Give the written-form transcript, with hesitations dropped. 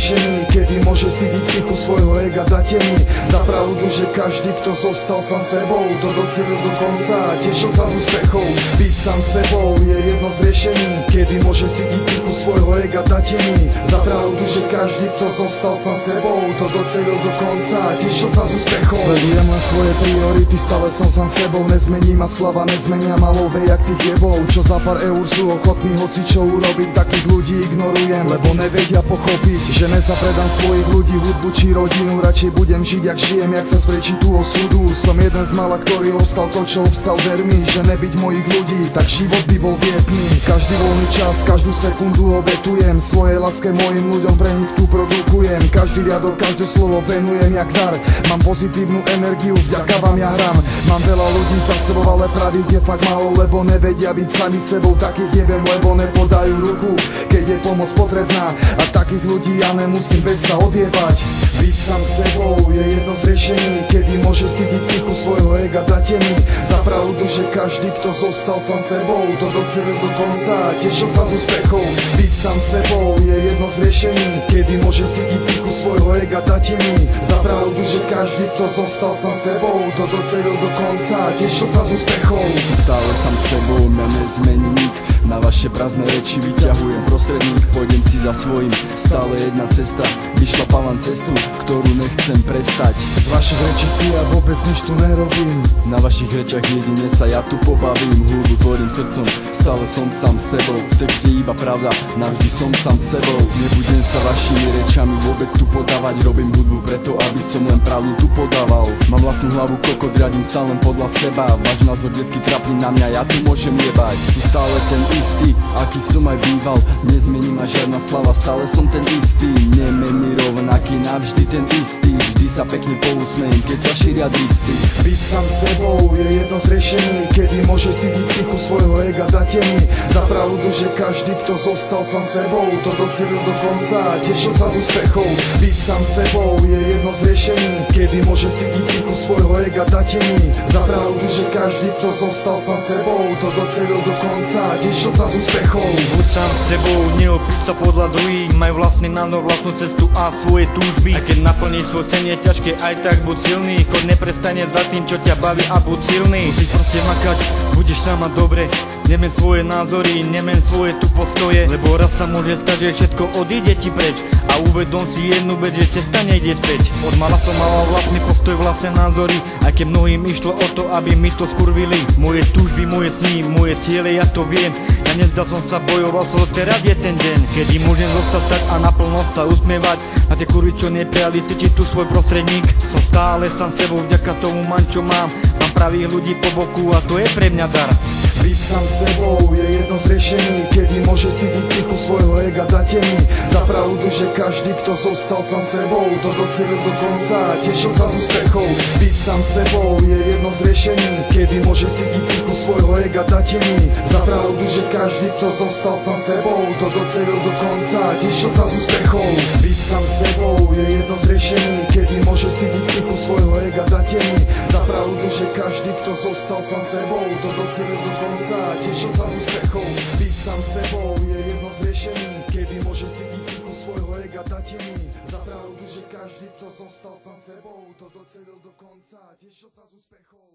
zriešený, kedy môže cítiť pichu svojho ega, dáte mi za pravdu, že každý, kto zostal sám sebou, to docelil do konca a tešil sa z úspechov. Byť sám sebou je jedno z riešení, kedy môže cítiť pichu svojho ega, dáte mi za pravdu, že každý, kto zostal sám sebou, to docelil do konca a tešil sa z úspechov. Sledujem len svoje priority, stále som sám sebou, nezmení ma slava, nezmenia ma love jak tých jebov, čo za pár eur sú ochotní hoci čo urobiť. Takých ľudí ignorujem, lebo nevedia pochopiť, že nezapredám svojich ľudí, hudbu či rodinu. Radšej budem žiť jak žijem, jak sa z prečitu osudu. Som jeden z mála, ktorý obstal to, čo obstal, ver mi, že nebyť mojich ľudí, tak život by bol vietný. Každý voľný čas, každú sekundu obetujem svojej láske, mojim ľuďom, pre nich tu produkujem. Každý riadok, každé slovo venujem jak dar. Mám pozitívnu energiu, vďaka vám ja hram. Mám veľa ľudí za sebou, ale pravých je fakt málo, lebo nevedia byť sami sebou. Takých neviem, lebo nepodajú ruku, keď je pomoc potrebná. A takých ľudí ja nemusím bez sa odjebať. Byť sám sebou je jedno z riešení, kedy môže cítiť pichu svojho ega, dáte mi za pravdu, že každý, kto zostal sám sebou, to docelil do konca a tešil sa z úspechov. Byť sám sebou je jedno z riešení, kedy môže cítiť pichu svojho ega, dáte mi za pravdu, že každý, kto zostal sám sebou, to docelil do konca a tešil sa z úspechov. Stále sám sebou, mňa nezmení nik. Na vaše prázdne reči vyťahujem prostredník, pôjdem si za svojím. Stále jedna cesta, vyšlapávam cestu, ktorú nechcem prestať. Z vašich rečí si ja vôbec nič tu nerobím. Na vašich rečach jedine sa ja tu pobavím. Hudbu tvorím srdcom, stále som sám sebou. V texte iba pravda, navždy som sám sebou. Nebudem sa vašimi rečami vôbec tu podávať. Robím hudbu preto, aby som len pravdu tu podával. Mám vlastnú hlavu kokot, riadím sa len podľa seba. Váš názor detský trapný na mňa, ja tu môžem jebať. Sú stále ten istý, aký som aj býval. Nezmení ma žiadna slava, stále som ten istý. Nemenný rovnaký, navždy ten istý. Vždy sa pekne pousmejem, keď sa šíria dristy. Byť sám sebou je jedno z riešení, kedy môže cítiť pichu svojho ega, dáte mi za pravdu, že každý, kto zostal sám sebou, to docelil do konca a tešil sa z úspechov. Byť sám sebou je jedno z riešení, kedy môže cítiť pichu svojho ega, dáte mi za pravdu, že každý, kto zostal sám sebou, to docelil do konca a tešil sa z úspechov. Buď sám sebou, neopíš sa podľa druhých, maj vlastný názor, vlastnú cestu a svoje túžby. A keď naplníš svoj sen je ťažké, aj tak buď silný, choď neprestane za tým, čo ťa baví a buď silný. Musíš proste makať, budeš sa mať dobre, nemen svoje názory, nemen svoje tu postoje, lebo raz sa môže stať, že všetko odíde ti preč. A uvedom si jednu vec, že cesta nejde späť. Od mala som mala vlastný postoj, vlastné názory, aj keď mnohým išlo o to, aby mi to skurvili. Moje túžby, moje sny, moje ciele, ja to viem. Ja nezdal som sa, bojoval som, teraz je ten deň, kedy môžem zostať tak a naplno sa usmievať. Na tie kurvy, čo neprijali, stýčiť tu svoj prostredník. Som stále sám sebou, vďaka tomu mám, čo mám. Mám pravých ľudí po boku a to je pre mňa dar. Byť sám sebou je jedno z riešení, kedy môže cítiť pichu svojho ega, dáte mi za pravdu, že každý, kto zostal sám sebou, to docelil do konca a tešil sa z úspechov. Byť sám sebou je jedno z riešení, kedy môže cítiť pichu svojho ega, dáte mi za pravdu, že každý, kto zostal sám sebou, to docelil do konca a tešil sa z úspechov. Byť sám sebou je jedno z riešení, kedy môže cítiť pichu svojho ega, dáte mi za pravdu, že každý, kto zostal sám sebou, to docelil do konca a tešil sa z úspechov. Byť sám sebou je jedno z riešení, kedy môže cítiť pichu svojho ega, dáte mi za pravdu, že každý, kto zostal sám sebou, to docelil do konca a tešil sa z úspechov.